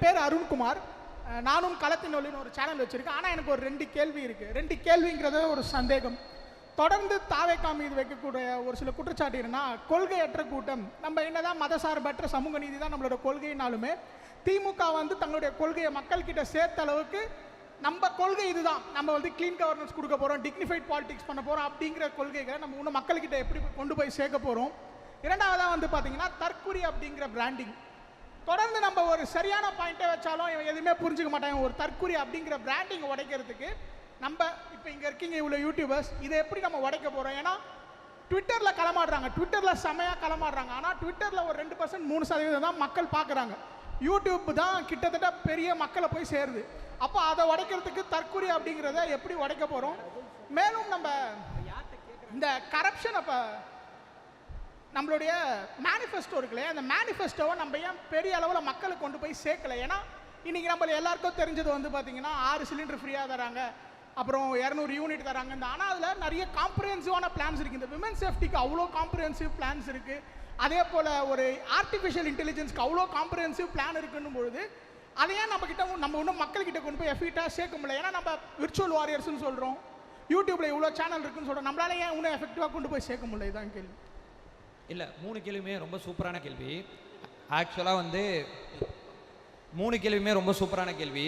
என் பேர் அருண்குமார். நானும் களத்தின் ஒளின்னு ஒரு சேனல் வச்சுருக்கேன். ஆனால் எனக்கு ஒரு 2 கேள்வி இருக்குது. 2 கேள்விங்கிறத ஒரு சந்தேகம். தொடர்ந்து தாவேகா மீது வைக்கக்கூடிய ஒரு சில குற்றச்சாட்டு என்னன்னா, கொள்கையற்ற கூட்டம். நம்ம என்னதான் மதசார்பற்ற சமூக நீதி தான் நம்மளோட கொள்கைனாலுமே திமுக வந்து தங்களுடைய கொள்கையை மக்கள்கிட்ட சேர்த்த அளவுக்கு நம்ம கொள்கை இதுதான், நம்ம வந்து க்ளீன் கவர்னன்ஸ் கொடுக்க போகிறோம், டிக்னிஃபைட் பாலிடிக்ஸ் பண்ண போகிறோம் அப்படிங்கிற கொள்கைகளை நம்ம இன்னும் மக்கள்கிட்ட எப்படி கொண்டு போய் சேர்க்க போகிறோம். இரண்டாவதாக வந்து பார்த்தீங்கன்னா தற்குறி அப்படிங்கிற பிராண்டிங். தொடர்ந்து நம்ம ஒரு சரியான பாயிண்ட்டை வச்சாலும் இவன் எதுவுமே புரிஞ்சுக்க மாட்டாங்க. ஒரு தற்குறி அப்படிங்கிற பிராண்டிங் உடைக்கிறதுக்கு நம்ம இப்போ இங்கே இருக்கீங்க இவ்வளோ யூடியூபர்ஸ், இதை எப்படி நம்ம உடைக்க போகிறோம்? ஏன்னா ட்விட்டரில் களமாடுறாங்க, ட்விட்டரில் செமையாக களமாடுறாங்க. ஆனால் ட்விட்டரில் ஒரு 2% 3% தான் மக்கள் பார்க்குறாங்க. யூடியூப் தான் கிட்டத்தட்ட பெரிய மக்களை போய் சேருது. அப்போ அதை உடைக்கிறதுக்கு தற்குறி அப்படிங்கிறத எப்படி உடைக்க போகிறோம்? மேலும் நம்ம இந்த கரப்ஷன் அப்போ நம்மளுடைய மேனிஃபெஸ்டோ இருக்குல்லையே, அந்த மேனிஃபெஸ்டோவை நம்ம ஏன் பெரிய அளவில் மக்களுக்கு கொண்டு போய் சேர்க்கலை? ஏன்னா இன்றைக்கி நம்ம எல்லாருக்கும் தெரிஞ்சது வந்து பார்த்திங்கன்னா 6 சிலிண்டர் ஃப்ரீயாக தராங்க, அப்புறம் 200 யூனிட் தராங்க. ஆனால் அதில் நிறைய காம்ப்ரிஹென்சிவான பிளான்ஸ் இருக்குது. இந்த விமன் சேஃப்டிக்கு அவ்வளோ காம்ப்ரிஹென்சிவ் பிளான்ஸ் இருக்குது. அதே போல் ஒரு ஆர்டிஃபிஷியல் இன்டெலிஜென்ஸ்க்கு அவ்வளோ காம்ப்ரிஹென்சிவ் பிளான் இருக்குன்னும் பொழுது அதையே நம்ம இன்னும் மக்கள்கிட்ட கொண்டு போய் எஃபெக்டாக சேர்க்க முடியல. ஏன்னா நம்ம விர்ச்சுவல் வாரியர்ஸ்னு சொல்கிறோம், யூடியூப்பில் இவ்வளோ சேனல் இருக்குன்னு சொல்கிறோம், நம்மளால ஏன் இன்னும் எஃபெக்டிவாக கொண்டு போய் சேர்க்க முடியல? இதான் கேள்வி. இல்லை, 3 கேள்வியுமே ரொம்ப சூப்பரான கேள்வி. ஆக்சுவலாக வந்து 3 கேள்வியுமே ரொம்ப சூப்பரான கேள்வி.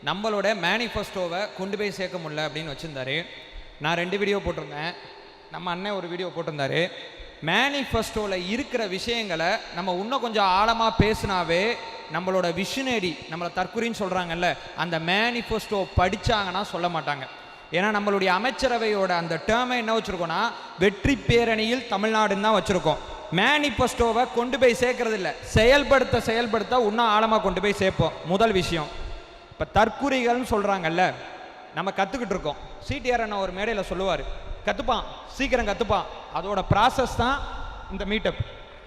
நம்மளோட மேனிஃபெஸ்டோவை கொண்டு போய் சேர்க்க முடியல அப்படின்னு வச்சுருந்தாரு. நான் 2 வீடியோ போட்டிருந்தேன், நம்ம அண்ணன் ஒரு வீடியோ போட்டிருந்தாரு. மேனிஃபெஸ்டோவில் இருக்கிற விஷயங்களை நம்ம இன்னும் கொஞ்சம் ஆழமாக பேசினாவே நம்மளோட விஷனரி, நம்மளை தற்குறின்னு சொல்கிறாங்கல்ல, அந்த மேனிஃபெஸ்டோ படித்தாங்கன்னா சொல்ல மாட்டாங்க. ஏன்னா நம்மளுடைய அமைச்சரவையோட அந்த டேர்மை என்ன வச்சுருக்கோன்னா, வெற்றி பேரணியில் தமிழ்நாடுன்னு தான் வச்சுருக்கோம். மேனிஃபெஸ்டோவை கொண்டு போய் சேர்க்கறது இல்லை, செயல்படுத்த இன்னும் ஆழமாக கொண்டு போய் சேர்ப்போம். முதல் விஷயம், இப்போ தற்குறிகள்னு சொல்கிறாங்கல்ல, நம்ம கற்றுக்கிட்டு இருக்கோம். சிடிஆர் அண்ணா ஒரு மேடையில் சொல்லுவார், கற்றுப்பான், சீக்கிரம் கற்றுப்பான். அதோட ப்ராசஸ் தான் இந்த மீட்டப்.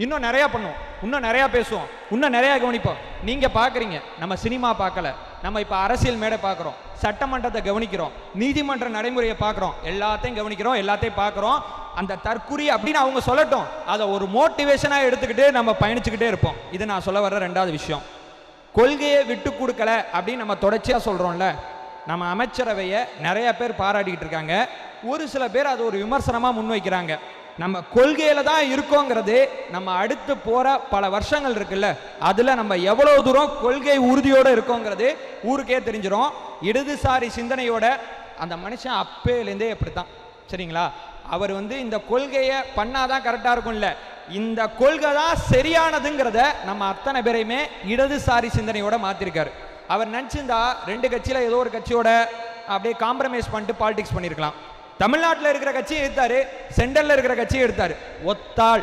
இன்னும் நிறையா பண்ணுவோம், இன்னும் நிறையா பேசுவோம், இன்னும் நிறையா கவனிப்போம். நீங்கள் பார்க்குறீங்க, நம்ம சினிமா பார்க்கல, நம்ம இப்போ அரசியல் மேடை பார்க்குறோம், சட்டமன்றத்தை கவனிக்கிறோம், நீதிமன்ற நடைமுறையை பார்க்குறோம், எல்லாத்தையும் கவனிக்கிறோம், எல்லாத்தையும் பார்க்குறோம். அந்த தற்குறி அப்படின்னு அவங்க சொல்லட்டும், அதை ஒரு மோட்டிவேஷனாக எடுத்துக்கிட்டு நம்ம பயணிச்சுக்கிட்டே இருப்போம். இது நான் சொல்ல வர்ற 2வது விஷயம். கொள்கையை விட்டு கொடுக்கல அப்படின்னு நம்ம தொடர்ச்சியாக சொல்கிறோம்ல, நம்ம அமைச்சரவையை நிறைய பேர் பாராட்டிக்கிட்டு இருக்காங்க. ஒரு சில பேர் அது ஒரு விமர்சனமாக முன்வைக்கிறாங்க. நம்ம கொள்கையில் தான் இருக்கோங்கிறது நம்ம அடுத்து போகிற பல வருஷங்கள் இருக்குல்ல, அதில் நம்ம எவ்வளோ தூரம் கொள்கை உறுதியோடு இருக்கோங்கிறது ஊருக்கே தெரிஞ்சிடும். இடதுசாரி சிந்தனையோட அந்த மனுஷன் அப்பேலேருந்தே அப்படித்தான், சரிங்களா? அவர் வந்து இந்த கொள்கையை பண்ணாதான் கரெக்டாக இருக்கும் இல்லை, இந்த கொள்கை தான் சரியானதுங்கிறத நம்ம அத்தனை பேரையுமே இடதுசாரி சிந்தனையோட மாற்றிருக்காரு. அவர் நினச்சிருந்தா 2 கட்சியில் ஏதோ ஒரு கட்சியோட அப்படியே காம்ப்ரமைஸ் பண்ணிட்டு பாலிடிக்ஸ் பண்ணியிருக்கலாம். தமிழ்நாட்டில் இருக்கிற கட்சியை எதிர்த்தாரு, சென்ட்ரலில் இருக்கிற கட்சியை எடுத்தாரு. ஒத்தாள்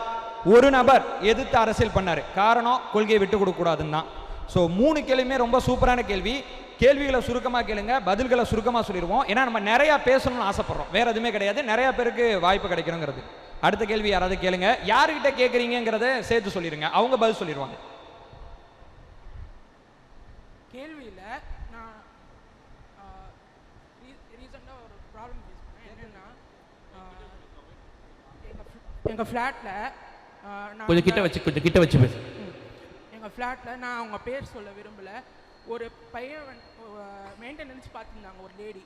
ஒரு நபர் எதிர்த்து அரசியல் பண்ணார். காரணம், கொள்கையை விட்டு கொடுக்கக்கூடாதுன்னு தான். ஸோ 3 கேள்வியுமே ரொம்ப சூப்பரான கேள்வி. கேள்விகளை சுருக்கமாக கேளுங்க, பதில்களை சுருக்கமாக சொல்லிடுவோம். ஏன்னா நம்ம நிறையா பேசணும்னு ஆசைப்படுறோம், வேற எதுவுமே கிடையாது. நிறையா பேருக்கு வாய்ப்பு கிடைக்கணுங்கிறது. அடுத்த கேள்வி யாராவது கேளுங்க. யாருக்கிட்ட கேட்குறீங்கிறத சேர்த்து சொல்லிடுங்க, அவங்க பதில் சொல்லிடுவாங்க. கேள்வியில் நான் ரீசெண்டாக ஒரு ப்ராப்ளம் ஃபேஸ் பண்ணேன். என்னென்னா, எங்கள் ஃப்ளாட்டில் கொஞ்சம் கிட்ட வச்சு பேசு. எங்கள் ஃப்ளாட்டில் நான் அவங்க பேர் சொல்ல விரும்பலை, ஒரு பையன் மெயின்டெனன்ஸ் பார்த்துருந்தாங்க, ஒரு லேடி.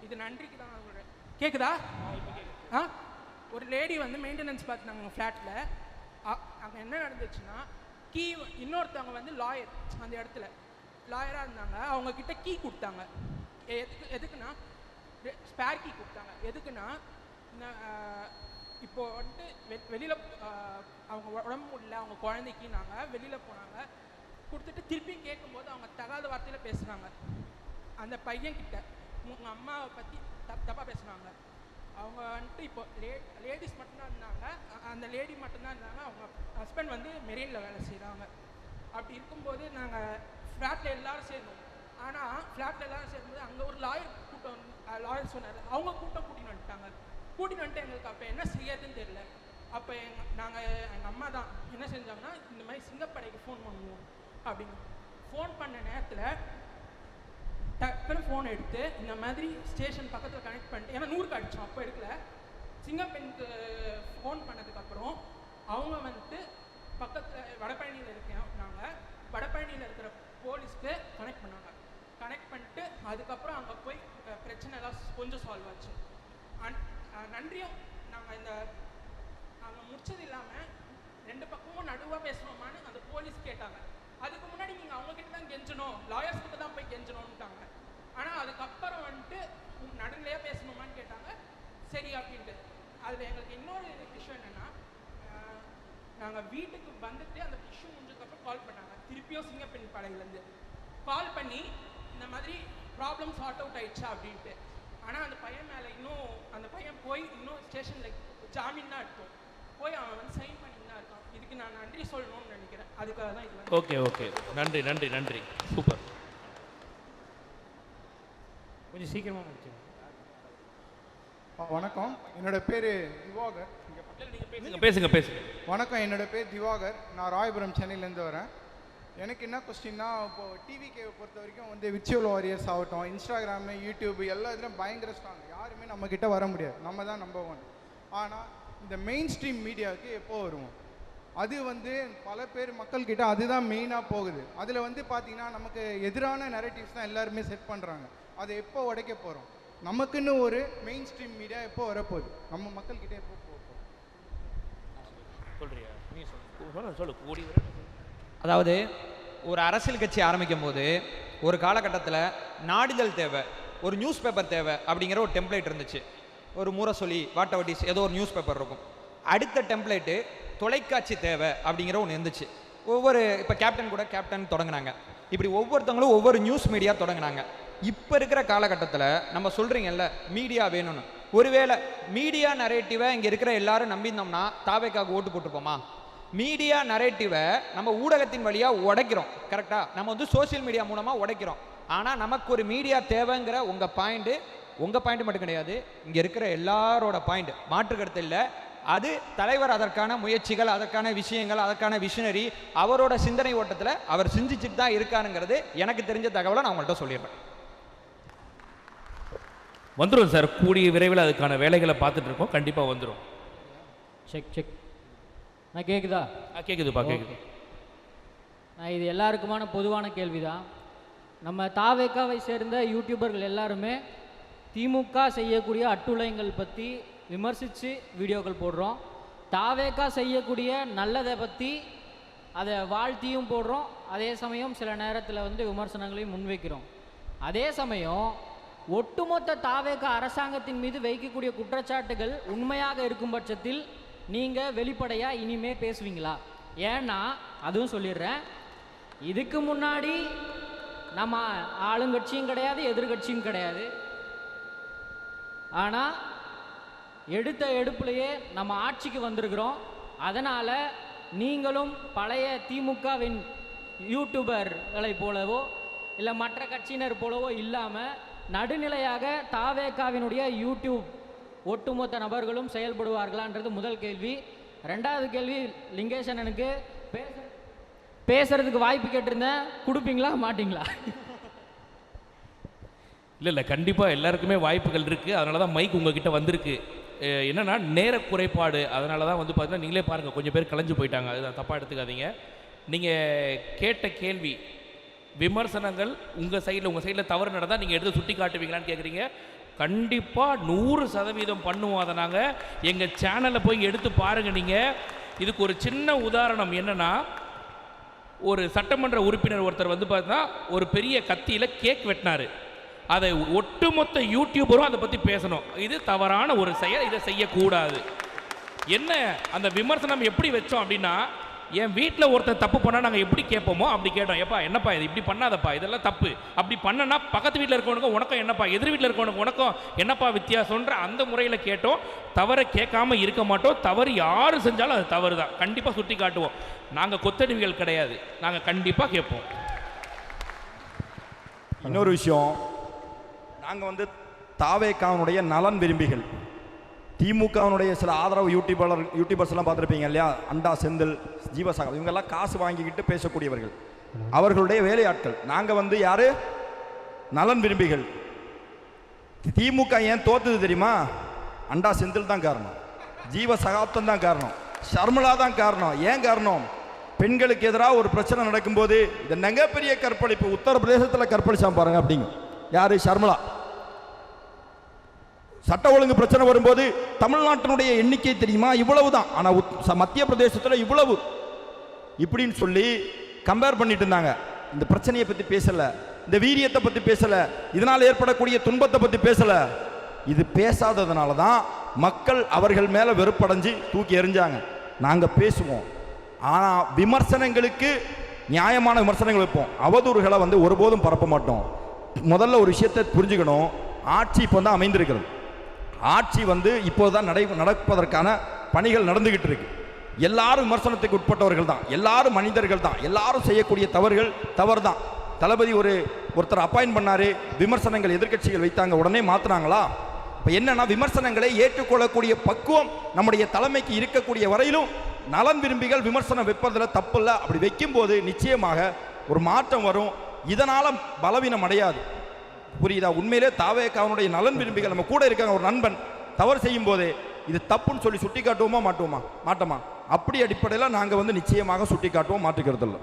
இது நன்றிக்கு தான் சொல்கிறேன். கேட்குதா? ஒரு லேடி வந்து மெயின்டெனன்ஸ் பார்த்துருந்தாங்க எங்கள் ஃப்ளாட்டில். அங்கே என்ன நடந்துச்சுன்னா, இன்னொருத்தவங்க வந்து லாயர், அந்த இடத்துல லாயராக இருந்தாங்க. அவங்கக்கிட்ட கீ கொடுத்தாங்க. எதுக்குன்னா ஸ்பேர் கீ கொடுத்தாங்க. எதுக்குன்னா, இப்போ வந்துட்டு வெளியில் அவங்க உடம்பு முடியல, அவங்க குழந்தைக்கு நாங்கள் வெளியில் போனாங்க, கொடுத்துட்டு திருப்பி கேட்கும்போது அவங்க தகாத வார்த்தையில் பேசுகிறாங்க. அந்த பையன்கிட்ட உங்கள் அம்மாவை பற்றி தப்பாக பேசுனாங்க. அவங்க வந்துட்டு இப்போ லேடிஸ் மட்டும்தான் இருந்தாங்க, அந்த லேடி மட்டும்தான் இருந்தாங்க. அவங்க ஹஸ்பண்ட் வந்து மெரெயினில் வேலை செய்கிறாங்க. அப்படி இருக்கும்போது நாங்கள் ஃப்ளாட்டில் எல்லோரும் சேர்ந்தோம். ஆனால் ஃப்ளாட்டில் எல்லோரும் சேரும்போது அங்கே ஒரு லாயர் சொன்னார். அவங்க கூட்டம் கூட்டின்னு வந்துட்டு எங்களுக்கு அப்போ என்ன செய்யறதுன்னு தெரியல. அப்போ எங்கள் அம்மா தான் என்ன செஞ்சாங்கன்னா, இந்த மாதிரி சிங்கப்படைக்கு ஃபோன் பண்ணுவோம் அப்படின்னு. ஃபோன் பண்ண நேரத்தில் டக்குன்னு ஃபோன் எடுத்து இந்த மாதிரி ஸ்டேஷன் பக்கத்தில் கனெக்ட் பண்ணிட்டு, ஏன்னா 100க்கு அடித்தோம், அப்போ எடுக்கல. சிங்கப்பெண்ணுக்கு ஃபோன் பண்ணதுக்கப்புறம் அவங்க வந்துட்டு பக்கத்தில் வடபழனியில் இருக்கேன், நாங்கள் வடபழனியில் இருக்கிற போலீஸ்க்கு சால்வ் ஆச்சு. நன்றியும் நாங்கள் முடிச்சது இல்லாமல் 2 பக்கமும் நடுவாக பேசணுமான்னு அந்த போலீஸ் கேட்டாங்க. அதுக்கு முன்னாடி நீங்கள் அவங்கக்கிட்ட தான் கெஞ்சணும், லாயர்ஸ் கிட்ட தான் போய் கெஞ்சணும்ட்டாங்க. ஆனால் அதுக்கப்புறம் வந்துட்டு நடுநிலையாக பேசணுமான்னு கேட்டாங்க. சரி அப்படின்ட்டு. அதில் எங்களுக்கு இன்னொரு விஷயம் என்னென்னா, நாங்கள் வீட்டுக்கு வந்துட்டு அந்த இஷ்யூ முடிஞ்சதுக்கப்புறம் கால் பண்ணாங்க. திருப்பியும் சிங்கப்பெண் படையிலேருந்து கால் பண்ணி இந்த மாதிரி ப்ராப்ளம் சார்ட் அவுட் ஆயிடுச்சா அப்படின்ட்டு. ஆனால் அந்த பையன் மேலே இன்னும் அந்த பையன் போய் இன்னும் ஸ்டேஷனில் ஜாமீன் தான் எடுத்தோம். போய் அவன் வந்து சைன் பண்ணிட்டு தான் இருக்கான். இதுக்கு நான் நன்றி சொல்லணும்னு நினைக்கிறேன். அதுக்காக தான் இது. ஓகே ஓகே, நன்றி நன்றி நன்றி, சூப்பர். கொஞ்சம் சீக்கிரமாக முடிச்சுங்க. வணக்கம், என்னோட பேர் திவாகர். பேசுங்க பேசுங்க. வணக்கம், என்னோட பேர் திவாகர். நான் ராயபுரம் சென்னையிலேருந்து வரேன். எனக்கு என்ன கொஸ்டின்னா, இப்போது டிவிக்கு பொறுத்த வரைக்கும் வந்து விர்ச்சுவல் வாரியர்ஸ் ஆகட்டும், இன்ஸ்டாகிராமு, யூடியூப் எல்லா இதுலையும் பயங்கர ஸ்ட்ராங். யாருமே நம்மக்கிட்ட வர முடியாது, நம்ம தான் நம்பர் 1. ஆனால் இந்த மெயின் ஸ்ட்ரீம் மீடியாவுக்கு எப்போ வருவோம்? அது வந்து பல பேர் மக்கள்கிட்ட அதுதான் மெயினாக போகுது. அதில் வந்து பார்த்திங்கன்னா நமக்கு எதிரான நெரட்டிவ்ஸ் தான் எல்லாருமே செட் பண்ணுறாங்க. அதை எப்போ உடைக்க போகிறோம்? நமக்குன்னு ஒரு மெயின் ஸ்ட்ரீம் மீடியா எப்போ வரப்போகுது? நம்ம மக்கள்கிட்ட எப்போ போகும்? சொல்றியா நீ சொல்லு கூடி. அதாவது ஒரு அரசியல் கட்சி ஆரம்பிக்கும் போது ஒரு காலகட்டத்தில் நாளிதழ் தேவை, ஒரு நியூஸ் பேப்பர் தேவை அப்படிங்கிற ஒரு டெம்ப்ளேட் இருந்துச்சு. ஒரு முரசொலி, வாட்டவட்டிஸ், ஏதோ ஒரு நியூஸ் பேப்பர் இருக்கும். அடுத்த டெம்ப்ளேட்டு தொலைக்காட்சி தேவை அப்படிங்கிற ஒன்று இருந்துச்சு. இப்போ கேப்டன் கூட கேப்டன் தொடங்கினாங்க. இப்படி ஒவ்வொருத்தவங்களும் ஒவ்வொரு நியூஸ் மீடியா தொடங்கினாங்க. இப்போ இருக்கிற காலகட்டத்தில் நம்ம சொல்கிறீங்கல்ல மீடியா வேணும்னு, ஒருவேளை மீடியா நரேட்டிவை இங்கே இருக்கிற எல்லாரும் நம்பியிருந்தோம்னா தாவேக்காக ஓட்டு போட்டுப்போமா? மீடியா நரேட்டிவை நம்ம ஊடகத்தின் வழியாக உடைக்கிறோம், கரெக்டாக? நம்ம வந்து சோசியல் மீடியா மூலமாக உடைக்கிறோம். ஆனால் நமக்கு ஒரு மீடியா தேவைங்கிற உங்கள் பாயிண்ட் மட்டும் கிடையாது, இங்கே இருக்கிற எல்லாரோட பாயிண்ட், மாற்று கருத்து இல்லை. அது தலைவர் அதற்கான முயற்சிகள், அதற்கான விஷயங்கள், அதற்கான விஷனரி, அவரோட சிந்தனை ஓட்டத்தில் அவர் சிந்திச்சுட்டு தான் இருக்காருங்கிறது எனக்கு தெரிஞ்ச தகவலை நான் உங்கள்கிட்ட சொல்லிடுறேன். வந்துடும் சார், கூடிய விரைவில் அதுக்கான வேலைகளை பார்த்துட்டு இருக்கோம், கண்டிப்பாக வந்துடும். செக் நான் கேட்குதா? கேட்குதுப்பா, கேட்குது. நான் இது எல்லாருக்குமான பொதுவான கேள்வி தான். நம்ம தாவேக்காவை சேர்ந்த யூடியூபர்கள் எல்லாருமே திமுக செய்யக்கூடிய அட்டுளைங்கள் பற்றி விமர்சித்து வீடியோக்கள் போடுறோம். தாவேக்கா செய்யக்கூடிய நல்லதை பற்றி அதை வாழ்த்தியும் போடுறோம். அதே சமயம் சில நேரத்தில் வந்து விமர்சனங்களையும் முன்வைக்கிறோம். அதே சமயம் ஒட்டுமொத்த தாவேக்கா அரசாங்கத்தின் மீது வைக்கக்கூடிய குற்றச்சாட்டுகள் உண்மையாக இருக்கும் பட்சத்தில் நீங்கள் வெளிப்படையாக இனிமே பேசுவீங்களா? ஏன்னா அதுவும் சொல்லிடுறேன், இதுக்கு முன்னாடி நம்ம ஆளுங்கட்சியும் கிடையாது, எதிர்கட்சியும் கிடையாது. ஆனால் எடுத்த எடுப்புலையே நம்ம ஆட்சிக்கு வந்திருக்கிறோம். அதனால் நீங்களும் பழைய திமுகவின் யூடியூபர்களை போலவோ இல்லை மற்ற கட்சியினர் போலவோ இல்லாமல் நடுநிலையாக தாவேக்காவினுடைய யூடியூப் ஒட்டுமொத்த நபர்களும் செயல்படுவார்களான்றது முதல் கேள்வி. ரெண்டாவது கேள்வி, லிங்கேசனனுக்கு பேசுறதுக்கு வாய்ப்பு கேட்டிருந்தேன், கொடுப்பீங்களா மாட்டிங்களா? இல்லை கண்டிப்பாக எல்லாருக்குமே வாய்ப்புகள் இருக்குது. அதனால தான் மைக் உங்ககிட்ட வந்திருக்கு. என்னென்னா நேர குறைபாடு, அதனால தான் வந்து பார்த்தீங்கன்னா நீங்களே பாருங்கள் கொஞ்சம் பேர் கலைஞ்சு போயிட்டாங்க. அதுதான், தப்பாக எடுத்துக்காதீங்க. நீங்கள் கேட்ட கேள்வி விமர்சனங்கள் உங்கள் சைடில் தவறு நடந்தால் நீங்கள் எடுத்து சுட்டி காட்டுவீங்களான்னு கேட்குறீங்க. கண்டிப்பாக 100% பண்ணுவோம். அதை நாங்கள் எங்கள் சேனலில் போய் எடுத்து பாருங்கள். நீங்கள் இதுக்கு ஒரு சின்ன உதாரணம் என்னென்னா, ஒரு சட்டமன்ற உறுப்பினர் ஒருத்தர் வந்து பார்த்தீங்கன்னா ஒரு பெரிய கத்தியில் கேக் வெட்டினார். அதை ஒட்டுமொத்த யூடியூபரும் அதை பற்றி பேசணும். இது தவறான ஒரு செயல், இதை செய்யக்கூடாது. என்ன அந்த விமர்சனம் எப்படி வச்சோம் அப்படின்னா, என் வீட்டில் ஒருத்தர் தப்பு பண்ணால் நாங்கள் எப்படி கேட்போமோ அப்படி கேட்டோம். எப்பா என்னப்பா இது இப்படி பண்ணாதப்பா, இதெல்லாம் தப்பு, அப்படி பண்ணனா பக்கத்து வீட்டில் இருக்கவனுக்கும் உனக்கும் என்னப்பா, எதிர் வீட்டில் இருக்கவனுக்கு உனக்கும் என்னப்பா வித்தியாசம்ன்ற அந்த முறையில் கேட்டோம். தவறை கேட்காம இருக்க மாட்டோம். தவறு யார் செஞ்சாலும் அது தவறு தான், கண்டிப்பாக சுட்டி காட்டுவோம். நாங்கள் கொத்தடிவிகள் கிடையாது, நாங்கள் கண்டிப்பாக கேட்போம். இன்னொரு விஷயம், நாங்கள் வந்து தாவேக்காவினுடைய நலன் விரும்பிகள். திமுகவினுடைய சில ஆதரவு யூடியூபர்ஸ் எல்லாம் பார்த்துருப்பீங்க இல்லையா, அண்டா செந்தில், ஜீவசாகர், இவங்கெல்லாம் காசு வாங்கிக்கிட்டு பேசக்கூடியவர்கள், அவர்களுடைய வேலையாட்கள். நாங்கள் வந்து யாரு? நலன் விரும்பிகள். திமுக ஏன் தோத்துது தெரியுமா? அண்டா செந்தில் தான் காரணம், ஜீவசகாப்தம் தான் காரணம், ஷர்மிளா தான் காரணம். ஏன் காரணம்? பெண்களுக்கு எதிராக ஒரு பிரச்சனை நடக்கும்போது இந்த மிகப்பெரிய கற்பழிப்பு உத்தரப்பிரதேசத்தில் கற்பழிச்சான் பாருங்க அப்படிங்க. யாரு? ஷர்மிளா. சட்ட ஒழுங்கு பிரச்சனை வரும்போது தமிழ்நாட்டினுடைய எண்ணிக்கை தெரியுமா, இவ்வளவு தான். ஆனால் மத்திய பிரதேசத்தில் இவ்வளவு இப்படின்னு சொல்லி கம்பேர் பண்ணிட்டு இருந்தாங்க. இந்த பிரச்சனையை பற்றி பேசலை, இந்த வீரியத்தை பற்றி பேசலை, இதனால் ஏற்படக்கூடிய துன்பத்தை பற்றி பேசலை. இது பேசாததுனால தான் மக்கள் அவர்கள் மேலே வெறுப்படைஞ்சு தூக்கி எறிஞ்சாங்க. நாங்கள் பேசுவோம், ஆனால் விமர்சனங்களுக்கு நியாயமான விமர்சனங்கள் வைப்போம். அவதூறுகளை ஒருபோதும் பரப்ப மாட்டோம். முதல்ல ஒரு விஷயத்தை புரிஞ்சுக்கணும். ஆட்சி இப்போ தான் அமைந்திருக்கிறது. ஆட்சி இப்போதான் நடப்பதற்கான பணிகள் நடந்துகிட்டு இருக்கு. எல்லாரும் விமர்சனத்துக்கு உட்பட்டவர்கள் தான், எல்லாரும் மனிதர்கள் தான், எல்லாரும் செய்யக்கூடிய தவறு தான். தளபதி ஒருத்தர் அப்பாயின்ட் பண்ணாரு, விமர்சனங்கள் எதிர்க்கட்சிகள் வைத்தாங்க, உடனே மாத்தினாங்களா? இப்போ என்னன்னா, விமர்சனங்களை ஏற்றுக்கொள்ளக்கூடிய பக்குவம் நம்முடைய தலைமைக்கு இருக்கக்கூடிய வரையிலும் நலன் விரும்பிகள் விமர்சனம் வைப்பதில் தப்பு இல்லை. அப்படி வைக்கும்போது நிச்சயமாக ஒரு மாற்றம் வரும். இதனால பலவீனம் அடையாது. புரியுதா? உண்மையிலே தாவேக்காவுடைய நலன் விரும்பிகள் நம்ம கூட இருக்காங்க. ஒரு நண்பன் தவறு செய்யும் போதே இது தப்புன்னு சொல்லி சுட்டி காட்டுவோமா மாட்டோமா? அப்படி அடிப்படையில் நாங்கள் நிச்சயமாக சுட்டி காட்டுவோம், மாற்றுக்கிறது இல்லை.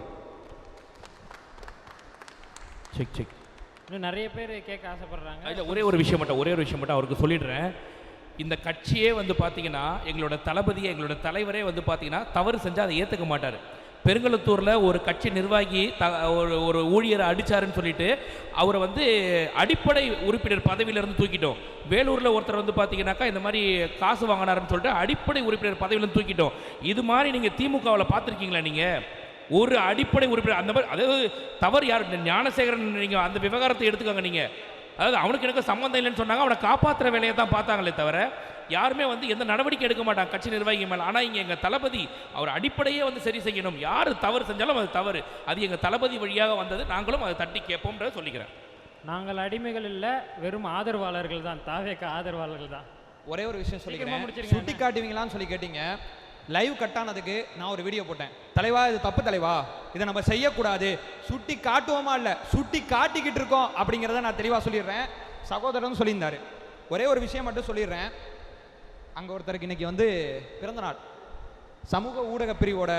செக் இன்னும் நிறைய பேர் கேட்க ஆசைப்படுறாங்க. அதில் ஒரே ஒரு விஷயம் மட்டும் அவருக்கு சொல்லிடுறேன். இந்த கட்சியே பார்த்தீங்கன்னா, எங்களோட தளபதியை, எங்களோட தலைவரே பார்த்தீங்கன்னா தவறு செஞ்சால் அதை ஏற்றுக்க மாட்டார். பெருங்கலத்தூரில் ஒரு கட்சி நிர்வாகி ஒரு ஊழியரை அடித்தாருன்னு சொல்லிட்டு அவரை அடிப்படை உறுப்பினர் பதவியிலேருந்து தூக்கிட்டோம். வேலூரில் ஒருத்தர் பார்த்தீங்கன்னாக்கா இந்த மாதிரி காசு வாங்கினாருன்னு சொல்லிட்டு அடிப்படை உறுப்பினர் பதவியிலேருந்து தூக்கிட்டோம். இது மாதிரி நீங்கள் திமுகவில் பார்த்துருக்கீங்களா? நீங்கள் ஒரு அடிப்படை உறுப்பினர் அந்த மாதிரி, அதாவது தவறு யார்? ஞானசேகரன், நீங்கள் அந்த விவகாரத்தை எடுத்துக்கோங்க. நீங்கள் அதாவது அவனுக்கு எனக்கு சம்மந்தம் இல்லைன்னு சொன்னாங்க, அவனை காப்பாற்றுற வேலையை தான் பார்த்தாங்களே தவிர யாருமே எந்த நடவடிக்கை எடுக்க மாட்டாங்க கட்சி நிர்வாகி மேலே. ஆனால் இங்கே எங்கள் தளபதி அவர் அடிப்படையே சரி செய்யணும். யார் தவறு செஞ்சாலும் அது தவறு, அது எங்கள் தளபதி வழியாக வந்தது, நாங்களும் அதை தட்டி கேட்போம்ன்றதை சொல்லிக்கிறேன். நாங்கள் அடிமைகள் இல்லை, வெறும் ஆதரவாளர்கள் தான், தாவேக ஆதரவாளர்கள் தான். ஒரே ஒரு விஷயம் சொல்லிக்கிறேன். சுட்டி காட்டுவீங்களான்னு சொல்லி கேட்டீங்க. லைவ் கட் ஆனதுக்கு நான் ஒரு வீடியோ போட்டேன். தலைவா இது தப்பு தலைவா, இதை நம்ம செய்யக்கூடாது, சுட்டி காட்டுவோமா இல்லை சுட்டி காட்டிக்கிட்டு இருக்கோம் அப்படிங்கிறத நான் தெளிவாக சொல்லிடுறேன். சகோதரன் சொல்லியிருந்தாரு. ஒரே ஒரு விஷயம் மட்டும் சொல்லிடுறேன். அங்கே ஒருத்தருக்கு இன்னைக்கு பிறந்த நாள், சமூக ஊடக பிரிவோட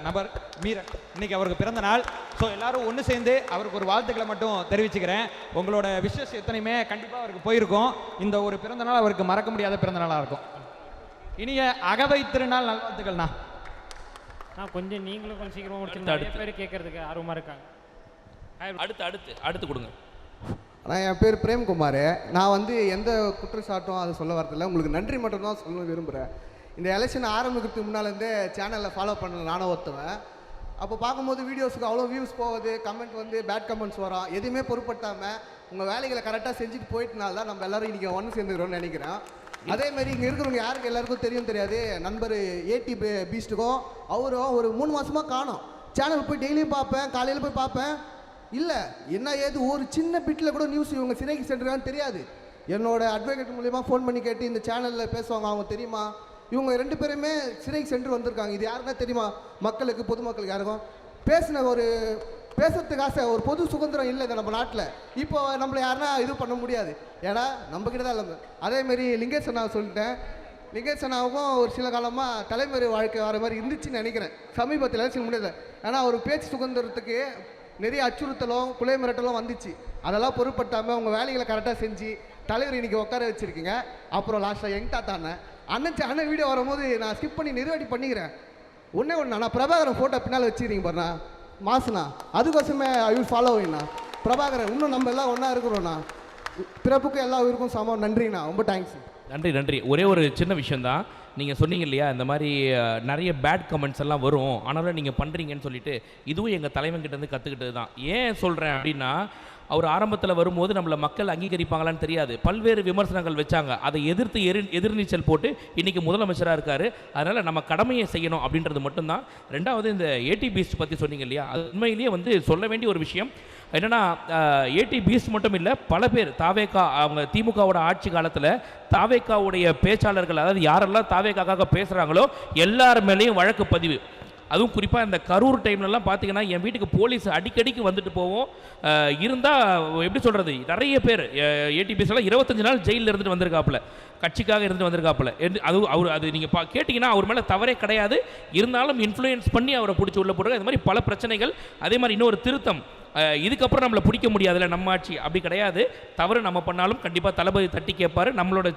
நபர் மீரன், இன்னைக்கு அவருக்கு பிறந்த நாள். ஸோ எல்லாரும் ஒன்று சேர்ந்து அவருக்கு ஒரு வாழ்த்துக்களை மட்டும் தெரிவிச்சுக்கிறேன். உங்களோட விஷஸ் எத்தனையுமே கண்டிப்பாக அவருக்கு போயிருக்கும். இந்த ஒரு பிறந்த நாள் அவருக்கு மறக்க முடியாத பிறந்த நாளாக இருக்கும். இனிய அகவை திருநாள் நல்வாழ்த்துக்கள்ண்ணா. கொஞ்சம் நீங்களும் கொஞ்சம் சீக்கிரமாக முடிச்சு, நிறைய பேர் கேட்கறதுக்கு ஆர்வமாக இருக்காங்க. அடுத்து கொடுங்க. ஆனால் என் பேர் பிரேம்குமார். நான் எந்த குற்றச்சாட்டும் அதை சொல்ல வரதில்லை, உங்களுக்கு நன்றி மட்டும் தான் சொல்ல விரும்புகிறேன். இந்த எலெக்ஷன் ஆரம்பிக்கிறதுக்கு முன்னாலேருந்தே சேனலில் ஃபாலோ பண்ண நானும் ஒருத்தவன். அப்போ பார்க்கும்போது வீடியோஸுக்கு அவ்வளோ வியூஸ் போகுது, கமெண்ட் பேட் கமெண்ட்ஸ் வரும். எதுவுமே பொருட்படுத்தாமல் உங்கள் வேலைகளை கரெக்டாக செஞ்சுட்டு போயிட்டனால தான் நம்ம எல்லோரும் இன்றைக்கி ஒன்று சேர்ந்துக்கிறோம்னு நினைக்கிறேன். அதேமாதிரி இங்கே இருக்கிறவங்க யாருக்கு எல்லாருக்கும் தெரியாது, நண்பர் ஏடி பீஸ்ட்டுக்கும் அவரும் ஒரு 3 மாதமாக காணோம். சேனல் போய் டெய்லியும் பார்ப்பேன், காலையில் போய் பார்ப்பேன், இல்லை என்ன ஏது ஒரு சின்ன பிட்டில் கூட நியூஸ் இவங்க சிறைக்கு சென்றிருக்கான்னு தெரியாது. என்னோட அட்வொகேட் மூலிமா ஃபோன் பண்ணி கேட்டு இந்த சேனலில் பேசுவாங்க, அவங்க தெரியுமா, இவங்க 2 பேருமே சிறைக்கு சென்று வந்திருக்காங்க. இது யாருன்னா தெரியுமா? மக்களுக்கு, பொதுமக்களுக்கு யாருக்கும் பேசுறதுக்கு ஆசை, ஒரு பொது சுதந்திரம் இல்லை நம்ம நாட்டில். இப்போ நம்மளை யாருன்னா இது பண்ண முடியாது, ஏன்னா நம்மக்கிட்ட தான் இல்லை. அதேமாரி லிங்கேஷ் அண்ணா சொல்லிட்டேன். லிங்கேஷ் அண்ணாவுக்கும் ஒரு சில காலமாக தலைமுறை வாழ்க்கை வர மாதிரி இருந்துச்சுன்னு நினைக்கிறேன். சமீபத்தில் எலெக்ஷன் முடியல, ஏன்னா ஒரு பேச்சு சுதந்திரத்துக்கு நிறைய அச்சுறுத்தலும் கொலை மிரட்டலும் வந்துச்சு. அதெல்லாம் பொருட்படுத்தாமல் உங்கள் வேலைகளை கரெக்டாக செஞ்சு தலைவர் இன்றைக்கி உட்கார வச்சுருக்கீங்க. அப்புறம் லாஸ்ட்டாக யங் தாத்தா அண்ணன் வீடியோ வரும்போது நான் ஸ்கிப் பண்ணி நிறுவடி பண்ணிக்கிறேன். ஒன்றே நான் பிரபாகரன் ஃபோட்டோ பின்னால் வச்சுக்கிறீங்க பாருண்ணா, மாசுண்ணா, அதுக்கோசமே ஐ வில் ஃபாலோவிங்ண்ணா. பிரபாகரன் இன்னும் நம்ம எல்லாம் ஒன்றா இருக்கிறோண்ணா, பிறப்புக்கும் எல்லா உயிருக்கும் சமம். நன்றிண்ணா, ரொம்ப தேங்க்ஸ். நன்றி. ஒரே ஒரு சின்ன விஷயந்தான். நீங்கள் சொன்னீங்க இல்லையா, இந்த மாதிரி நிறைய பேட் கமெண்ட்ஸ் எல்லாம் வரும், ஆனாலும் நீங்கள் பண்ணுறீங்கன்னு சொல்லிட்டு, இதுவும் எங்கள் தலைவன்கிட்டேருந்து கற்றுக்கிட்டது தான். ஏன் சொல்கிறேன் அப்படின்னா, அவர் ஆரம்பத்தில் வரும்போது நம்மளை மக்கள் அங்கீகரிப்பாங்களான்னு தெரியாது, பல்வேறு விமர்சனங்கள் வச்சாங்க. அதை எதிர்த்து எதிர்நீச்சல் போட்டு இன்றைக்கி முதலமைச்சராக இருக்கார். அதனால் நம்ம கடமையை செய்யணும் அப்படின்றது மட்டும்தான். ரெண்டாவது, இந்த ஏடி பீஸ்ட் பற்றி சொன்னீங்க இல்லையா, அது உண்மையிலேயே சொல்ல வேண்டிய ஒரு விஷயம். என்னென்னா, ஏடி பீஸ்ட் மட்டும் இல்லை, பல பேர் தாவேகா, அவங்க திமுகவோட ஆட்சி காலத்தில் தாவேகாவுடைய பேச்சாளர்கள், அதாவது யாரெல்லாம் தாவேகாக்காக பேசுகிறாங்களோ எல்லார் மேலேயும் வழக்கு பதிவு. அதுவும் குறிப்பாக இந்த கரூர் டைம்லலாம் பார்த்தீங்கன்னா, என் வீட்டுக்கு போலீஸ் அடிக்கடிக்கு வந்துட்டு போவோம். இருந்தால் எப்படி சொல்கிறது, நிறைய பேர் ஏடிபிஎஸ்லாம் 25 நாள் ஜெயிலில் இருந்துட்டு வந்திருக்காப்புல, கட்சிக்காக இருந்துட்டு வந்திருக்காப்புல. அது நீங்கள் கேட்டிங்கன்னா அவர் மேலே தவறே கிடையாது. இருந்தாலும் இன்ஃப்ளூயன்ஸ் பண்ணி அவரை பிடிச்சி உள்ள போடுறாங்க. இது மாதிரி பல பிரச்சனைகள். அதே மாதிரி இன்னொரு திருத்தம், இதுக்கப்புறம் நம்மளை பிடிக்க முடியாதுல்ல நம்ம ஆட்சி, அப்படி கிடையாது. தவறு நம்ம பண்ணாலும் கண்டிப்பாக தளபதி தட்டி கேட்பாரு. நம்மளோட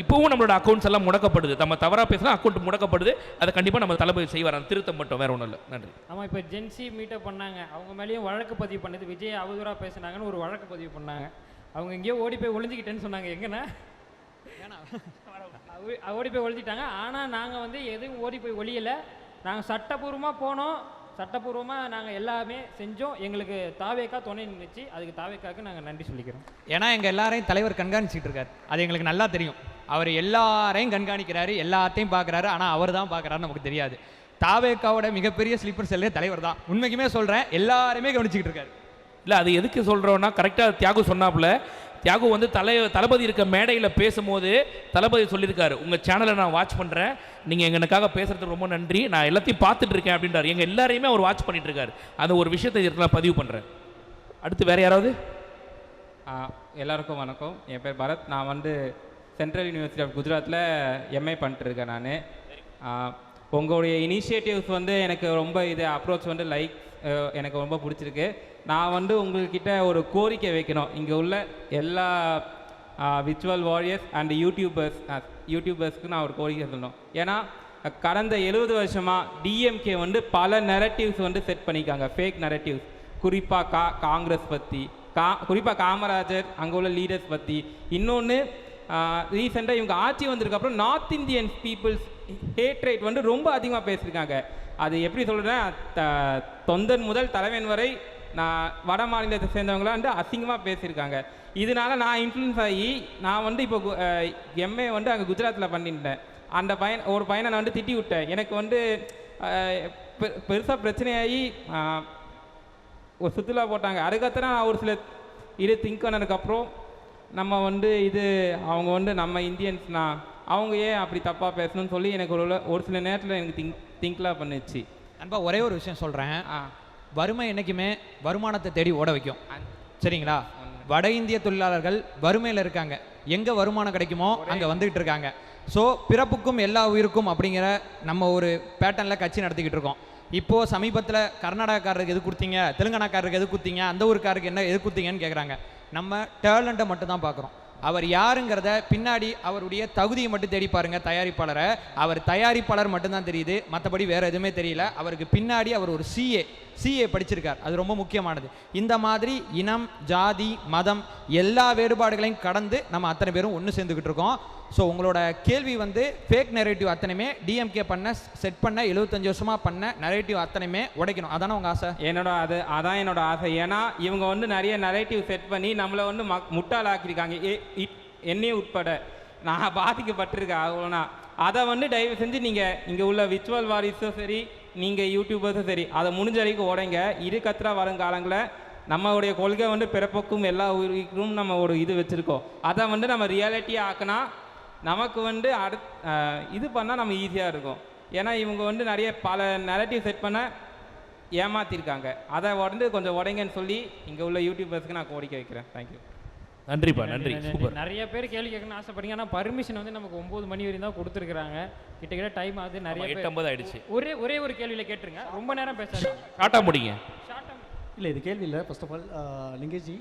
இப்போவும் நம்மளோட அக்கௌண்ட்ஸ் எல்லாம் முடக்கப்படுது, நம்ம தவறாக பேசினா அக்கௌண்ட் முடக்கப்படுது. அதை கண்டிப்பாக நம்ம தளபதி செய்வார், அந்த திருத்தம் மட்டும், வேற ஒன்றும் இல்லை. நன்றி. ஆமாம், இப்போ ஜென்சி மீட்டப் பண்ணாங்க, அவங்க மேலேயும் வழக்கு பதிவு பண்ணது, விஜய் அவதூறாக பேசுனாங்கன்னு ஒரு வழக்கு பதிவு பண்ணாங்க. அவங்க எங்கேயோ ஓடி போய் ஒளிஞ்சிக்கிட்டேன்னு சொன்னாங்க. எங்கன்னா ஓடி போய் ஒழிச்சிட்டாங்க. ஆனால் நாங்கள் வந்து எதுவும் ஓடி போய் ஒழியலை. நாங்கள் சட்டப்பூர்வமாக போனோம், சட்டப்பூர்வமாக நாங்கள் எல்லாமே செஞ்சோம். எங்களுக்கு தாவேக்கா துணை நின்றுச்சு, அதுக்கு தாவேக்காவுக்கு நாங்கள் நன்றி சொல்லிக்கிறோம். ஏன்னா எங்கள் எல்லாரையும் தலைவர் கண்காணிச்சிட்டு இருக்காரு, அது எங்களுக்கு நல்லா தெரியும். அவர் எல்லாரையும் கண்காணிக்கிறாரு, எல்லாத்தையும் பார்க்குறாரு. ஆனால் அவர் தான் பார்க்குறாரு நமக்கு தெரியாது. தாவேக்காவோட மிகப்பெரிய ஸ்லீப்பர் செல்லே தலைவர் தான். உண்மைக்குமே சொல்கிறேன், எல்லாருமே கவனிச்சிக்கிட்டு இருக்காரு. இல்லை, அது எதுக்கு சொல்கிறோன்னா, கரெக்டாக தியாகு சொன்னாப்புல, தியாகு வந்து தளபதி இருக்க மேடையில் பேசும்போது தளபதி சொல்லியிருக்காரு, உங்கள் சேனலை நான் வாட்ச் பண்ணுறேன், நீங்கள் எங்களுக்காக பேசுகிறதுக்கு ரொம்ப நன்றி, நான் எல்லாத்தையும் பார்த்துட்டு இருக்கேன் அப்படின்றார். எங்கள் எல்லாரையுமே அவர் வாட்ச் பண்ணிட்டு இருக்காரு. அந்த ஒரு விஷயத்தை நான் பதிவு பண்ணுறேன். அடுத்து வேறு யாராவது? எல்லாருக்கும் வணக்கம். என் பேர் பரத். நான் வந்து சென்ட்ரல் யூனிவர்சிட்டி ஆஃப் குஜராத்தில் எம்ஏ பண்ணிட்டுருக்கேன். நான் உங்களுடைய இனிஷியேட்டிவ்ஸ் வந்து எனக்கு ரொம்ப இது அப்ரோச் வந்து எனக்கு ரொம்ப பிடிச்சிருக்கு. நான் வந்து உங்கள்கிட்ட ஒரு கோரிக்கை வைக்கணும். இங்கே உள்ள எல்லா விர்ச்சுவல் வாரியர்ஸ் அண்ட் யூடியூபர்ஸ்க்கு நான் ஒரு கோரிக்கை சொல்லணும். ஏன்னா கடந்த 70 வருஷமாக டிஎம்கே வந்து பல நெரட்டிவ்ஸ் வந்து செட் பண்ணிக்காங்க, ஃபேக் நெரட்டிவ்ஸ். குறிப்பாக காங்கிரஸ் பற்றி, குறிப்பாக காமராஜர், அங்கே உள்ள லீடர்ஸ் பற்றி. இன்னொன்று, ரீசெண்டாக இவங்க ஆட்சி வந்ததுக்கப்புறம் நார்த் இந்தியன் பீப்புள்ஸ் ஹேட்ரேட் வந்து ரொம்ப அதிகமாக பேசியிருக்காங்க. அது எப்படி சொல்கிறேன்னா, தொண்டன் முதல் தலைவன் வரை நான் வட மாநிலத்தை சேர்ந்தவங்களாம் வந்து அசிங்கமாக பேசியிருக்காங்க. இதனால நான் இன்ஃப்ளூயன்ஸ் ஆகி நான் வந்து இப்போ எம்ஏ வந்து அங்கே குஜராத்தில் பண்ணிட்டேன். அந்த ஒரு பையனை நான் வந்து திட்டி விட்டேன். எனக்கு வந்து பெருசாக பிரச்சனையாகி ஒரு சுற்றுலா போட்டாங்க. அதுக்கப்புறம் நான் ஒரு சில இது திங்க் பண்ணதுக்கப்புறம் நம்ம வந்து அவங்க வந்து நம்ம இந்தியன்ஸ்னா அவங்க ஏன் அப்படி தப்பாக பேசணும்னு சொல்லி எனக்கு ஒரு சில நேரத்தில் எனக்கு திங்க்லாம் பண்ணிச்சு. அன்பா, ஒரே ஒரு விஷயம் சொல்கிறேன். வறுமை என்றைக்குமே வருமானத்தை தேடி ஓட வைக்கும், சரிங்களா? வட இந்திய தொழிலாளர்கள் வறுமையில் இருக்காங்க, எங்கே வருமானம் கிடைக்குமோ அங்கே வந்துக்கிட்டு இருக்காங்க. ஸோ பிறப்புக்கும் எல்லா உயிருக்கும் அப்படிங்கிற நம்ம ஒரு பேட்டர்னில் கட்சி நடத்திக்கிட்டு இருக்கோம். இப்போது சமீபத்தில் கர்நாடகாக்காரருக்கு எது கொடுத்தீங்க, தெலுங்கானாக்காரருக்கு எது கொடுத்தீங்க, அந்த ஊருக்காருக்கு என்ன எது கொடுத்தீங்கன்னு கேட்குறாங்க. நம்ம டேலண்ட்டை மட்டும் தான் பார்க்குறோம். அவர் யாருங்கிறத பின்னாடி அவருடைய தகுதியை மட்டும் தேடி பாருங்க. தயாரிப்பாளரை, அவர் தயாரிப்பாளர் மட்டும்தான் தெரியுது, மற்றபடி வேறு எதுவுமே தெரியல. அவருக்கு பின்னாடி அவர் ஒரு சிஏ படிச்சிருக்கார், அது ரொம்ப முக்கியமானது. இந்த மாதிரி இனம், ஜாதி, மதம் எல்லா வேறுபாடுகளையும் கடந்து நம்ம அத்தனை பேரும் ஒன்று சேர்ந்துக்கிட்டு இருக்கோம். ஸோ உங்களோட கேள்வி வந்து ஃபேக் நெரேட்டிவ் அத்தனையுமே டிஎம்கே செட் பண்ண 75 வருஷமாக பண்ண நெரேட்டிவ் அத்தனையுமே உடைக்கணும். அதானே உங்கள் ஆசை? அதான் என்னோட ஆசை. ஏன்னா இவங்க வந்து நிறைய நெரேட்டிவ் செட் பண்ணி நம்மளை வந்து முட்டாளாக்கியிருக்காங்க, என்னையும் உட்பட. நான் பாதிக்கப்பட்டிருக்கேன். அவ்வளோனா அதை வந்து தயவு செஞ்சு நீங்கள் இங்கே உள்ள விர்ச்சுவல் வாரிஸும் சரி, நீங்கள் யூடியூபர்ஸும் சரி, அதை முடிஞ்ச வரைக்கும் உடைங்க. இது கத்திரா வருங்காலங்களில் நம்மளுடைய கொள்கை வந்து பிறப்புக்கும் எல்லா உயிருக்கும் நம்ம ஒரு இது வச்சுருக்கோம். அதை வந்து நம்ம ரியாலிட்டியாக ஆக்கினா நமக்கு வந்து இது பண்ணால் நம்ம ஈஸியாக இருக்கும். ஏன்னா இவங்க வந்து நிறைய பல நெரட்டிவ் செட் பண்ண ஏமாற்றிருக்காங்க. அதை வந்து கொஞ்சம் உடைங்கன்னு சொல்லி இங்கே உள்ள யூடியூபர்ஸ்க்கு நான் கோரிக்கை வைக்கிறேன். தேங்க்யூ. நன்றிப்பா, நன்றி. சூப்பர். நிறைய பேர் கேள்வி கேட்கணும்னு ஆசைப்படுறீங்க. ஆனால் பர்மிஷன் வந்து நமக்கு 9 மணி வரையும் தான் கொடுத்துருக்குறாங்க. கிட்டத்தட்ட டைம் ஆகுது. நிறைய 8:50 ஆயிடுச்சு. ஒரே ஒரு கேள்வியில் கேட்டுருங்க, ரொம்ப நேரம் பேசாதீங்க. ஷார்ட்டாக முடிங்க. இல்லை, இது கேள்வி இல்லை. ஃபர்ஸ்ட் ஆஃப் ஆல் லிங்கேஜி,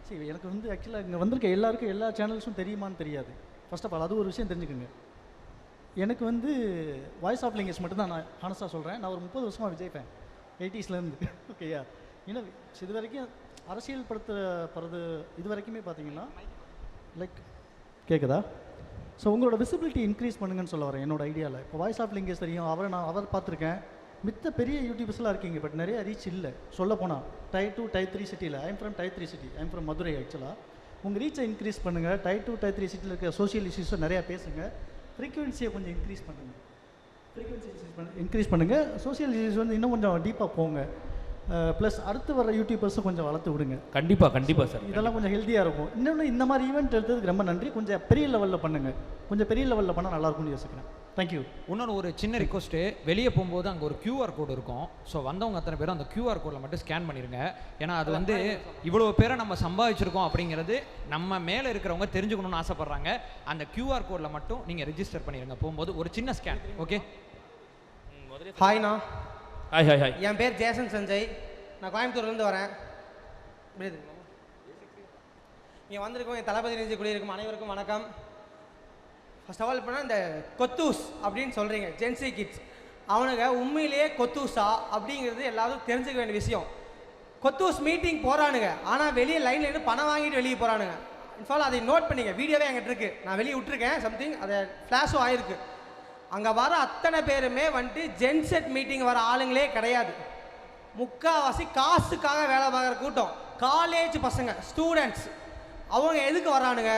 சரி, எனக்கு வந்து ஆக்சுவலாக இங்கே வந்திருக்க எல்லாருக்கும் எல்லா சேனல்ஸும் தெரியுமான்னு தெரியாது. ஃபர்ஸ்ட் ஆஃப் ஆல் அது ஒரு விஷயம் தெரிஞ்சுக்கோங்க. எனக்கு வந்து வாய்ஸ் ஆஃப் லிங்கேஜ் மட்டும்தான் நான் ஹானஸ்டாக சொல்கிறேன். நான் ஒரு 30 வருஷமாக விஜய் ஃபேன், 80ஸ்லேருந்து. ஓகேயா? ஏன்னா இது வரைக்கும் அரசியல் படுத்துறது இது வரைக்குமே பார்த்தீங்கன்னா லைக் கேட்குதா? ஸோ உங்களோட விசிபிலிட்டி இன்க்ரீஸ் பண்ணுங்கன்னு சொல்ல வரேன் என்னோட ஐடியாவில். இப்போ வாய்ஸ் ஆஃப் லிங்கேஜ் தெரியும், அவர் பார்த்துருக்கேன். மித்த பெரிய யூடியூபர்ஸ்லாம் இருக்கீங்க, பட் நிறைய ரீச் இல்லை. சொல்ல போனால் Tier 2 Tier 3 சிட்டியில், I'm from Tier 3 city, I'm from Madurai. ஆக்சுவலாக உங்கள் ரீச்சை இன்க்ரீஸ் பண்ணுங்கள். Tier 2 Tier 3 சிட்டியில் இருக்க சோஷியல் இஷ்யூஸை நிறையா பேசுங்க. ஃப்ரீக்வன்சியை கொஞ்சம் இன்க்ரீஸ் பண்ணுங்கள். சோஷியல் இஷ்யூஸ் வந்து இன்னும் கொஞ்சம் டீப்பாக போங்க. ப்ளஸ் அடுத்து வர யூடியூபர்ஸும் கொஞ்சம் வளர்த்து விடுங்க. கண்டிப்பாக சார். இதெல்லாம் கொஞ்சம் ஹெல்த்தியாக இருக்கும். இன்னொன்று, இந்த மாதிரி ஈவெண்ட் எடுத்ததுக்கு ரொம்ப நன்றி. கொஞ்சம் பெரிய லெவலில் பண்ணுங்கள். கொஞ்சம் பெரிய லெவலில் பண்ணால் நல்லாயிருக்கும்னு யோசிக்கிறேன். தேங்க்யூ. இன்னொன்று ஒரு சின்ன ரிக்வஸ்ட்டு, வெளியே போகும்போது அங்கே ஒரு QR கோடு இருக்கும். ஸோ வந்தவங்க அத்தனை பேரும் அந்த QR கோடில் மட்டும் ஸ்கேன் பண்ணிடுங்க. ஏன்னா அது வந்து இவ்வளோ பேரை நம்ம சம்பாதிச்சிருக்கோம் அப்படிங்கிறது நம்ம மேலே இருக்கிறவங்க தெரிஞ்சுக்கணும்னு ஆசைப்பட்றாங்க. அந்த QR கோடில் மட்டும் நீங்கள் ரெஜிஸ்டர் பண்ணிடுங்க. போகும்போது ஒரு சின்ன ஸ்கேன். ஓகே? ஹாய்ண்ணா. ஹாய். என் பேர் ஜேசன் சஞ்சய். நான் கோயம்புத்தூர்லேருந்து வரேன். இங்கே வந்திருக்கோம் என் தளபதி நினைச்சு குடியிருக்கும் அனைவருக்கும் வணக்கம். ஃபர்ஸ்ட் ஆஃப் ஆல் இப்போ இந்த கொத்தூஸ் அப்படின்னு சொல்கிறீங்க ஜென்சி கிட்ஸ், அவனுங்க உண்மையிலேயே கொத்தூஸா அப்படிங்கிறது எல்லாரும் தெரிஞ்சுக்க வேண்டிய விஷயம். கொத்தூஸ் மீட்டிங் போகிறானுங்க, ஆனால் வெளியே லைனில் இருந்து பணம் வாங்கிட்டு வெளியே போகிறானுங்க. இன்ஃபால் அதை நோட் பண்ணிங்க, வீடியோவே என்கிட்ட இருக்குது, நான் வெளியே விட்டுருக்கேன் சம்திங், அதை ஃப்ளாஷும் ஆகிருக்கு. அங்கே வர அத்தனை பேருமே வந்துட்டு ஜென்செட் மீட்டிங் வர ஆளுங்களே கிடையாது. முக்கால்வாசி காசுக்காக வேலை பார்க்குற கூட்டம், காலேஜ் பசங்க ஸ்டூடெண்ட்ஸ். அவங்க எதுக்கு வரானுங்க?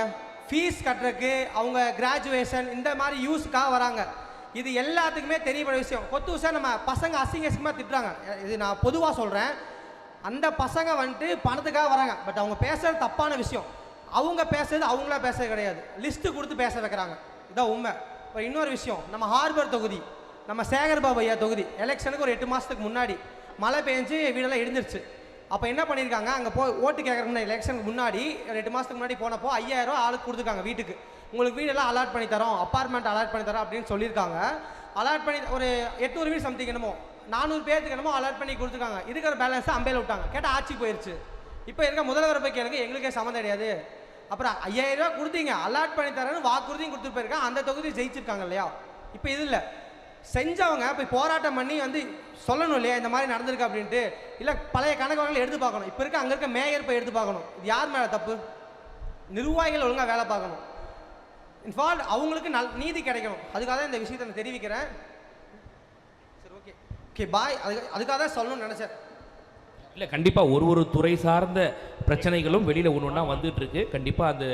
ஃபீஸ் கட்டுறதுக்கு, அவங்க கிராஜுவேஷன் இந்த மாதிரி யூஸுக்காக வராங்க. இது எல்லாத்துக்குமே தெரியப்பட விஷயம். கொத்தூசா நம்ம பசங்க அசிங்கமாக திட்டுறாங்க, இது நான் பொதுவாக சொல்கிறேன். அந்த பசங்க வந்துட்டு பணத்துக்காக வராங்க, பட் அவங்க பேசுகிறது தப்பான விஷயம். அவங்க பேசுறது அவங்களா பேசுறது கிடையாது, லிஸ்ட்டு கொடுத்து பேச வைக்கிறாங்க, இதான் உண்மை. இப்போ இன்னொரு விஷயம், நம்ம ஹார்பர் தொகுதி, நம்ம சேகர் பாபு ஐயா தொகுதி எலெக்ஷனுக்கு ஒரு 8 மாதத்துக்கு முன்னாடி மழை பெஞ்சு வீடெல்லாம் இடிஞ்சிருச்சு. அப்போ என்ன பண்ணியிருக்காங்க, அங்கே போய் ஓட்டு கேட்குறதுக்கு எலெக்ஷனுக்கு முன்னாடி 8 மாதத்துக்கு முன்னாடி போனப்போ 5000 ரூபா ஆளுக்கு கொடுத்துருக்காங்க. வீட்டுக்கு உங்களுக்கு வீடெல்லாம் அலாட் பண்ணி தரோம், அப்பார்ட்மெண்ட் அலாட் பண்ணி தரோம் அப்படின்னு சொல்லியிருக்காங்க. அலாட் பண்ணி ஒரு 800 வீடு சம்திங் என்னமோ 400 பேருக்கு என்னமோ அலாட் பண்ணி கொடுத்துருக்காங்க. இருக்கிற பேலன்ஸை அம்பையில் விட்டாங்க. கேட்டால் ஆட்சி போயிடுச்சு. இப்போ இருக்க முதல்வர் போய் கேளுங்க, எங்களுக்கே சம்மந்தம் கிடையாது. அப்புறம் 5000 ரூபா கொடுத்தீங்க, அலாட் பண்ணி தரேன்னு வாக்குறுதியும் கொடுத்துட்டு போயிருக்காங்க. அந்த தொகுதி ஜெயிச்சிருக்காங்க இல்லையா? இப்போ இது இல்லை, செஞ்சவங்க போய் போராட்டம் பண்ணி வந்து சொல்லணும் இல்லையா இந்த மாதிரி நடந்திருக்கு அப்படின்ட்டு. இல்லை பழைய கணக்கு எடுத்து பார்க்கணும். இப்போ இருக்க அங்கே இருக்க மேயர் போய் எடுத்து பார்க்கணும். இது யார் மேலே தப்பு? நிர்வாகிகள் ஒழுங்காக வேலை பார்க்கணும். இன்ஃபால்ட் அவங்களுக்கு நீதி கிடைக்கணும். அதுக்காக தான் இந்த விஷயத்தை நான் தெரிவிக்கிறேன். சரி, ஓகே ஓகே பாய். அதுக்காக தான் சொல்லணும்னு நினச்சேன். இல்லை, கண்டிப்பாக ஒரு துறை சார்ந்த பிரச்சனைகளும் வெளியில் ஒன்று ஒன்றா வந்துட்டு இருக்கு. கண்டிப்பாக அந்த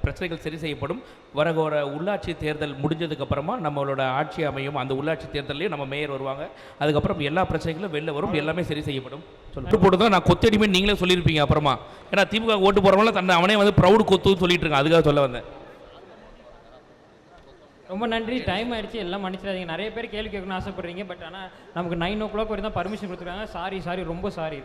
பிரச்சனைகள் சரி செய்யப்படும். வர உள்ளாட்சி தேர்தல் முடிஞ்சதுக்கப்புறமா நம்மளோட ஆட்சி அமையும். அந்த உள்ளாட்சி தேர்தலையும் நம்ம மேயர் வருவாங்க. அதுக்கப்புறம் எல்லா பிரச்சனைகளும் வெளில வரும், எல்லாமே சரி செய்யப்படும். ஓட்டு போட்டு தான் நான் கொத்தடிமே நீங்களே சொல்லியிருப்பீங்க அப்புறமா. ஏன்னா திமுக ஓட்டு போகிறவங்களாம் தன்னை அவனே வந்து ப்ரௌடு கொத்துன்னு சொல்லிட்டு இருக்கான். அதுக்காக சொல்ல வந்தேன். ரொம்ப நன்றி. டைம் ஆயிடுச்சு, எல்லாம் மன்னிச்சிடாதீங்க. நிறைய பேர் கேள்வி கேட்கணும்னு ஆசைப்படுறீங்க, பட் ஆனால் நமக்கு 9 o'clock வரை தான் பர்மிஷன் கொடுத்துருக்காங்க. சாரி, ரொம்ப சாரி.